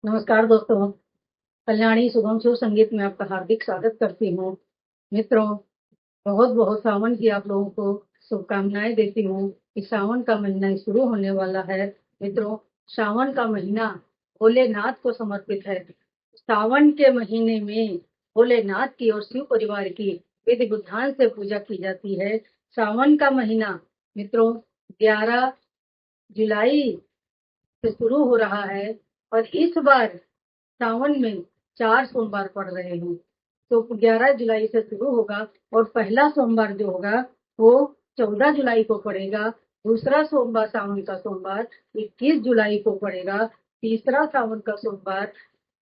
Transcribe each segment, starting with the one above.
नमस्कार दोस्तों। कल्याणी शुभम शिव संगीत में आपका हार्दिक स्वागत करती हूँ। मित्रों, बहुत बहुत सावन की आप लोगों को शुभकामनाएं देती हूँ कि सावन का महीना शुरू होने वाला है। मित्रों, सावन का महीना भोलेनाथ को समर्पित है। सावन के महीने में भोलेनाथ की और शिव परिवार की विधि विधान से पूजा की जाती है। सावन का महीना मित्रों 11 जुलाई से शुरू हो रहा है और इस बार सावन में 4 सोमवार पड़ रहे हैं। तो 11 जुलाई से शुरू होगा और पहला सोमवार जो होगा वो 14 जुलाई को पड़ेगा। दूसरा सोमवार सावन का सोमवार 21 जुलाई को पड़ेगा। तीसरा सावन का सोमवार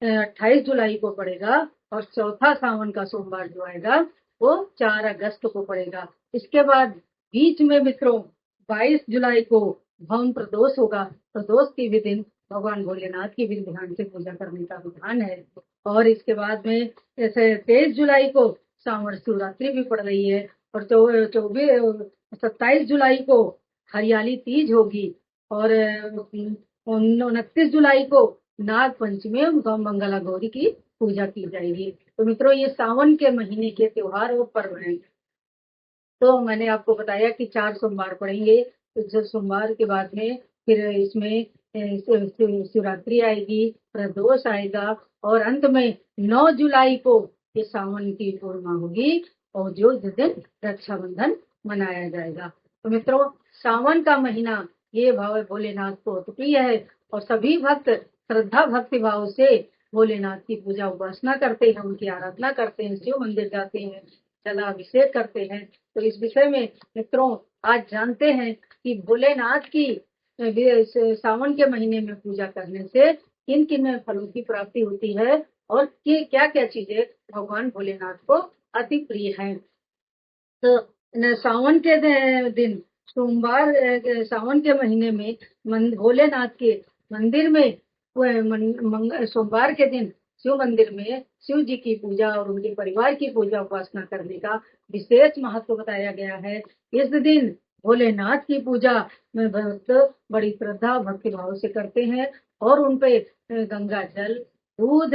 28 जुलाई को पड़ेगा और चौथा सावन का सोमवार जो आएगा वो 4 अगस्त को पड़ेगा। इसके बाद बीच में मित्रों 22 जुलाई को भवन प्रदोष होगा। प्रदोष के भी दिन भगवान भोलेनाथ की विधि विधान से पूजा करने का विधान है। और इसके बाद में जैसे 23 जुलाई को सावन शिवरात्रि भी पड़ रही है और 27 जुलाई को हरियाली तीज होगी और 29 जुलाई को नाग पंचमी एवं मंगला गौरी की पूजा की जाएगी। तो मित्रों, ये सावन के महीने के त्योहार और पर्व हैं। तो मैंने आपको बताया कि 4 सोमवार पड़ेंगे। तो जो सोमवार के बाद में फिर इसमें शिवरात्रि आएगी, प्रदोष आएगा और अंत में 9 जुलाई को ये सावन की पूर्णिमा होगी और जो जिस दिन रक्षाबंधन मनाया जाएगा। तो मित्रों, सावन का महीना ये भाव भोलेनाथ को प्रिय है और सभी भक्त श्रद्धा भक्ति भाव से भोलेनाथ की पूजा उपासना करते हैं, उनकी आराधना करते हैं, शिव मंदिर जाते हैं, जलाभिषेक करते हैं। तो इस विषय में मित्रों आज जानते हैं कि भोलेनाथ की सावन के महीने में पूजा करने से किन किन फलों की प्राप्ति होती है और क्या क्या चीजें भगवान भोलेनाथ को अति प्रिय है। तो सावन के दिन सोमवार सावन के महीने में भोलेनाथ के मंदिर में सोमवार के दिन शिव मंदिर में शिव जी की पूजा और उनके परिवार की पूजा उपासना करने का विशेष महत्व बताया गया है। इस दिन भोलेनाथ की पूजा में भक्त बड़ी श्रद्धा भक्ति भाव से करते हैं और उनपे गंगा जल, दूध,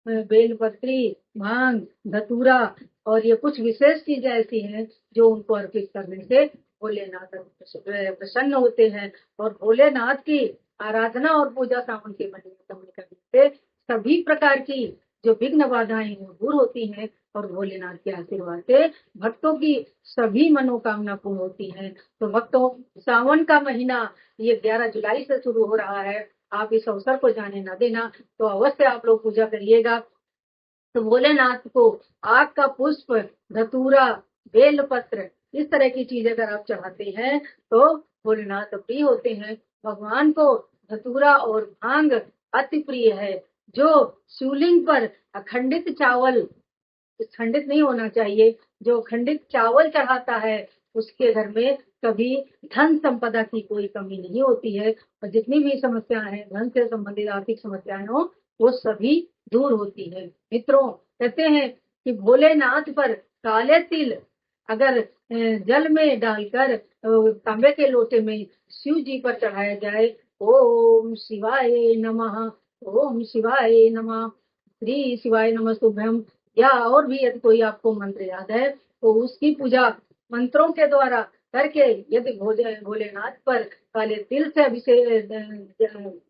बेलपत्री, भांग, धतूरा और ये कुछ विशेष चीजें ऐसी हैं जो उनको अर्पित करने से भोलेनाथ प्रसन्न होते हैं। और भोलेनाथ की आराधना और पूजा सावन के महीने में करने से सभी प्रकार की जो विघ्न बाधाएं हैं दूर होती हैं और भोलेनाथ के आशीर्वाद से भक्तों की सभी मनोकामना पूर्ण होती है। तो भक्तों, सावन का महीना ये 11 जुलाई से शुरू हो रहा है। आप इस अवसर को जाने न देना। तो अवश्य आप लोग पूजा करिएगा। तो भोलेनाथ को आग का पुष्प, धतूरा, बेलपत्र इस तरह की चीज अगर आप चढ़ाते हैं तो भोलेनाथ प्रिय होते हैं। भगवान को धतूरा और भांग अति प्रिय है। जो शिवलिंग पर अखंडित चावल, खंडित नहीं होना चाहिए, जो खंडित चावल चढ़ाता है उसके घर में कभी धन संपदा की कोई कमी नहीं होती है और जितनी भी समस्याएं हैं धन से संबंधित आर्थिक समस्याएं हो वो सभी दूर होती है। मित्रों, कहते हैं कि भोलेनाथ पर काले तिल अगर जल में डालकर तांबे के लोटे में शिव जी पर चढ़ाया जाए, ओम शिवाय नमः, ओम शिवाय नमः, श्री शिवाय नमस्तुभ्यम, या और भी यदि कोई आपको मंत्र याद है तो उसकी पूजा मंत्रों के द्वारा करके यदि भोलेनाथ पर काले तिल से अभिषेक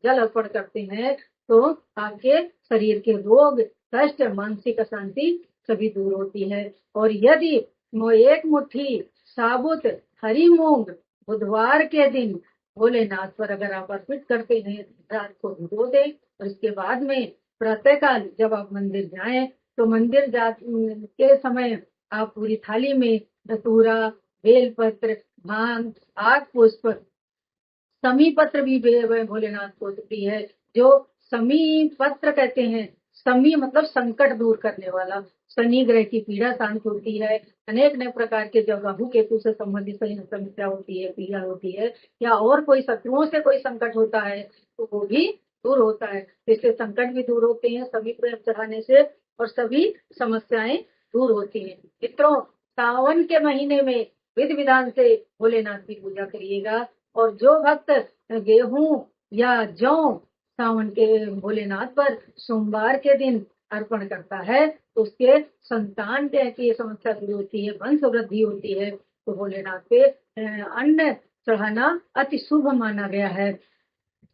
जल अर्पण करते हैं तो आपके शरीर के रोग, कष्ट, मानसिक अशांति सभी दूर होती है। और यदि एक मुट्ठी साबुत हरी मूंग बुधवार के दिन भोलेनाथ पर अगर आप अर्पित करते हैं, रात को भिगो दें और इसके बाद में प्रातःकाल जब आप मंदिर जाएं तो मंदिर के समय आप पूरी थाली में धतूरा, बेलपत्र, भांग, आग पुष्प, समी पत्र भी भोलेनाथ को प्रिय है। जो समी पत्र कहते हैं, समी मतलब संकट दूर करने वाला, शनि ग्रह की पीड़ा शांत होती है। अनेक अनेक प्रकार के जब राहु केतु से संबंधित समस्या होती है, पीड़ा होती है या और कोई शत्रुओं से कोई संकट होता है तो वो भी दूर होता है। इससे संकट भी दूर होते हैं सभी प्रेम चढ़ाने से और सभी समस्याएं दूर होती हैं। मित्रों, सावन के महीने में विधि विधान से भोलेनाथ की पूजा करिएगा और जो भक्त गेहूं या जौ सावन के भोलेनाथ पर सोमवार के दिन अर्पण करता है तो उसके संतान की समस्या दूर होती है, वंश वृद्धि होती है। तो भोलेनाथ पे अन्न चढ़ाना अति शुभ माना गया है।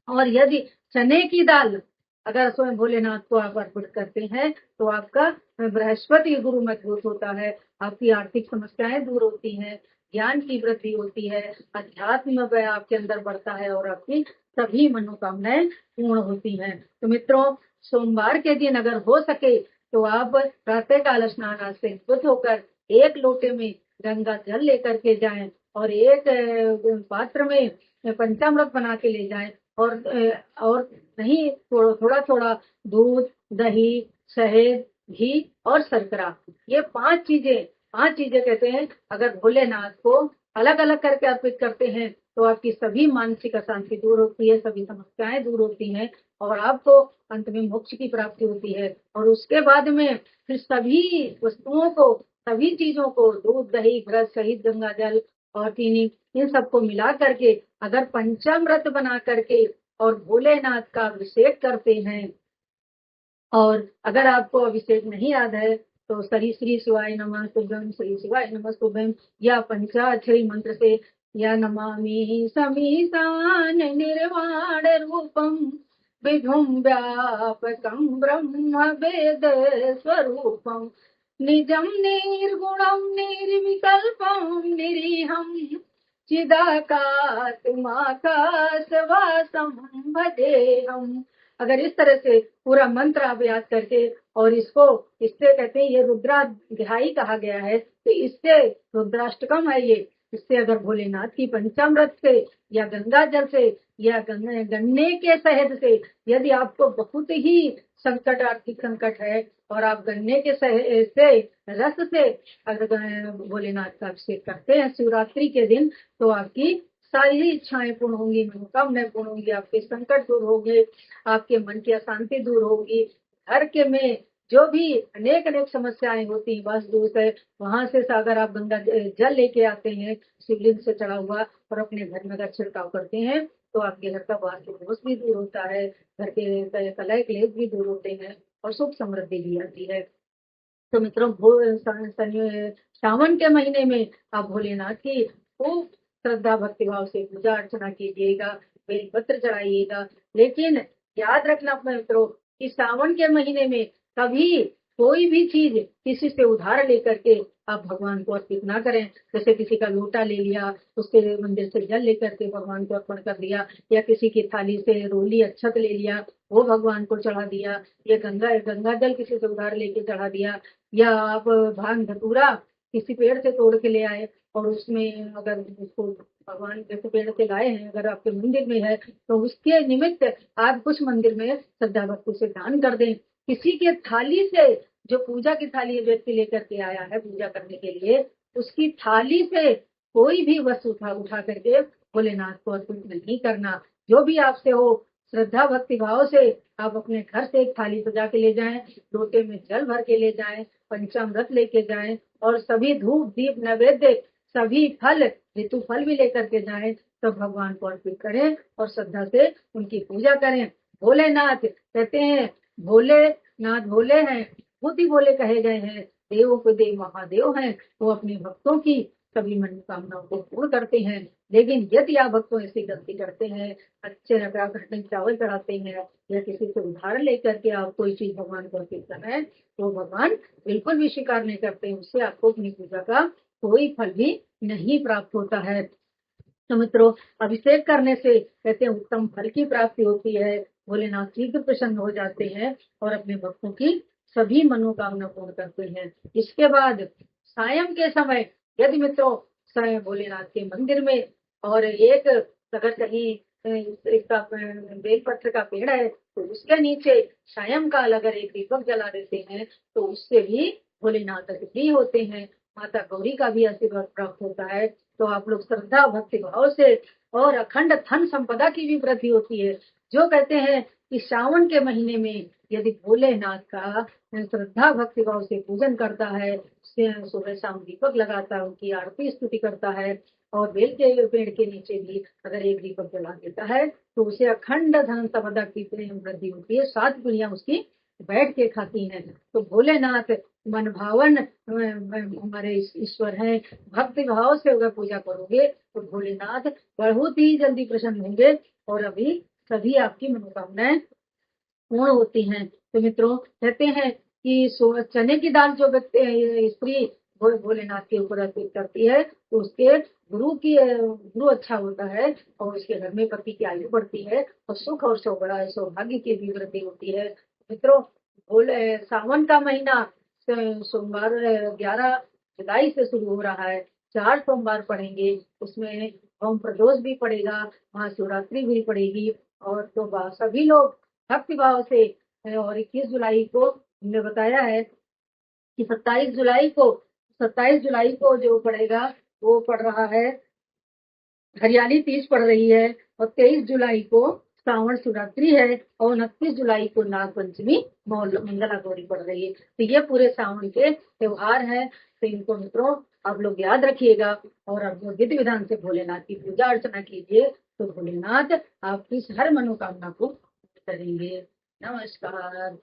और यदि चने की दाल अगर स्वयं भोलेनाथ को आप अर्पित करते हैं तो आपका बृहस्पति गुरु मजबूत होता है, आपकी आर्थिक समस्याएं दूर होती हैं, ज्ञान की वृद्धि होती है, अध्यात्म वह आपके अंदर बढ़ता है और आपकी सभी मनोकामनाएं पूर्ण होती हैं। तो मित्रों, सोमवार के दिन अगर हो सके तो आप प्रातः काल स्नान से शुद्ध होकर एक लोटे में गंगा जल लेकर के जाएं और एक पात्र में पंचामृत बना के ले जाएं और नहीं थोड़ा थोड़ा दूध, दही, शहद, घी और शर्करा, ये पांच चीजें कहते हैं अगर भोलेनाथ को अलग अलग करके अर्पित करते हैं तो आपकी सभी मानसिक अशांति दूर होती है, सभी समस्याएं दूर होती हैं और आपको अंत में मोक्ष की प्राप्ति होती है। और उसके बाद में फिर सभी वस्तुओं को, सभी चीजों को, दूध, दही, घृत, शहद, गंगा जल और चीनी, इन सबको मिला करके अगर पंचामृत बना करके और भोलेनाथ का अभिषेक करते हैं, और अगर आपको अभिषेक नहीं याद है तो श्री श्री शिवाय नमः शुभम, श्री शिवाय नमः शुभम या पंचाक्षरी मंत्र से या नमामि समीशान निर्वाण रूपम विधुम व्यापकम ब्रह्म वेद स्वरूपम निजम निर्गुणम निर्विकल्पम निरीहम चिदाकाशवासम भजेहम। अगर इस तरह से पूरा मंत्र आप याद करके और इससे कहते हैं ये रुद्राध्यायी कहा गया है, तो इससे रुद्राष्टकम है ये, इससे अगर भोलेनाथ की पंचामृत से या गंगा जल से या गन्ने के शहद से यदि आपको बहुत ही संकट, आर्थिक संकट है और आप गन्ने के रस से अगर भोलेनाथ का अभिषेक करते हैं शिवरात्रि के दिन तो आपकी सारी इच्छाएं पूर्ण होंगी, मनोकामनाएं पूर्ण होंगी, आपके संकट दूर होंगे, आपके मन की अशांति दूर होगी, घर के में जो भी अनेक समस्याएं होती हैं बस दूर से वहां से अगर आप गंगा जल लेके आते हैं शिवलिंग से चढ़ा हुआ और अपने घर में अगर छिड़काव करते हैं तो आपके घर का वास्तु दोष भी दूर होता है, घर के कलह क्लेश भी दूर होते हैं और सुख समृद्धि भी आती है। तो मित्रों, सावन के महीने में आप भोलेनाथ की खूब श्रद्धा भक्ति भाव से पूजा अर्चना कीजिएगा, बेलपत्र चढ़ाइएगा। लेकिन याद रखना अपने मित्रों कि सावन के महीने में कभी कोई भी चीज किसी से उधार लेकर के आप भगवान को अर्पित ना करें। जैसे किसी का लोटा ले लिया, उसके मंदिर से जल लेकर के भगवान को अर्पण कर दिया, या किसी की थाली से रोली अक्षत ले लिया वो भगवान को चढ़ा दिया, या गंगा जल किसी से उधार लेके चढ़ा दिया, या आप भांग धतूरा किसी पेड़ से तोड़ के ले आए और उसमें अगर उसको भगवान जैसे पेड़ से लाए हैं अगर आपके मंदिर में है तो उसके निमित्त आप कुछ मंदिर में श्रद्धा भक्ति से दान कर दें। किसी के थाली से, जो पूजा की थाली व्यक्ति लेकर के आया है पूजा करने के लिए, उसकी थाली से कोई भी वस्तु उठा करके भोलेनाथ को अर्पित नहीं करना। जो भी आपसे हो श्रद्धा भक्ति भाव से आप अपने घर से एक थाली सजा के ले जाएं, लोटे में जल भर के ले जाएं, पंचामृत लेके जाएं और सभी धूप दीप नैवेद्य सभी फल, ऋतु फल भी लेकर के जाएं, तो भगवान को अर्पित करें और श्रद्धा से उनकी पूजा करें। भोलेनाथ कहते हैं, भोलेनाथ भोले हैं, खुद ही भोले कहे गए हैं, देवों के देव महादेव हैं, वो अपने भक्तों की सभी मनोकामनाओं को पूर्ण करते हैं। लेकिन यदि आप भक्तों ऐसी गलती करते हैं, अच्छे घटे चावल चढ़ाते हैं या किसी से उधार लेकर के आप कोई चीज भगवान को अर्पित कर रहे हैं तो भगवान बिल्कुल भी स्वीकार नहीं करते, उससे आपको अपनी पूजा का कोई फल भी नहीं प्राप्त होता है। तो मित्रों, अभिषेक करने से कहते हैं उत्तम फल की प्राप्ति होती है, भोलेनाथ शीघ्र प्रसन्न हो जाते हैं और अपने भक्तों की सभी मनोकामना पूर्ण करते हैं। इसके बाद सायं के समय यदि मित्रों भोलेनाथ के मंदिर में और एक अगर कहीं इसका बेलपत्र का पेड़ है तो उसके नीचे सायंकाल अगर एक दीपक जला देते हैं तो उससे भी भोलेनाथ अतिथि होते हैं, माता गौरी का भी आशीर्वाद प्राप्त होता है। तो आप लोग श्रद्धा भक्ति भाव से और अखंड धन संपदा की भी वृद्धि होती है। जो कहते हैं कि सावन के महीने में यदि भोलेनाथ का श्रद्धा भक्ति भाव से पूजन करता है, सुबह शाम दीपक लगाता है, उनकी आरती स्तुति करता है और बेल के पेड़ के नीचे भी अगर एक दीपक जला देता है तो उसे अखंड धन संपदा की वृद्धि होती है, 7 पीढ़ियां उसकी बैठ के खाती हैं। तो भोलेनाथ मन भावन हमारे ईश्वर हैं। भक्ति भाव से अगर पूजा करोगे तो भोलेनाथ बहुत ही जल्दी प्रसन्न होंगे और अभी सभी आपकी मनोकामनाएं पूर्ण होती हैं। तो मित्रों, कहते हैं कि चने की दाल जो स्त्री भोलेनाथ के ऊपर अर्पित करती है तो उसके गुरु अच्छा होता है और उसके घर में पति की आयु बढ़ती है और सुख और सौभाग्य की भी वृद्धि होती है। मित्रों, सावन का महीना सोमवार 11 जुलाई से शुरू हो रहा है। 4 सोमवार पड़ेंगे, उसमें ओम प्रदोष भी पड़ेगा, महाशिवरात्रि भी पड़ेगी। और तो सभी लोग भक्ति भाव से और 21 जुलाई को हमने बताया है कि 27 जुलाई को जो पड़ेगा वो पड़ रहा है हरियाली तीज पड़ रही है और 23 जुलाई को श्रावण शिवरात्रि है और 29 जुलाई को नाग पंचमी मंगला गौरी पड़ रही है। तो ये पूरे सावन के त्योहार हैं। तो इनको मित्रों आप लोग याद रखिएगा और आप लोग विधि विधान से भोलेनाथ की पूजा अर्चना कीजिए तो भोलेनाथ आपकी हर मनोकामना को पूर्ण करेंगे। नमस्कार।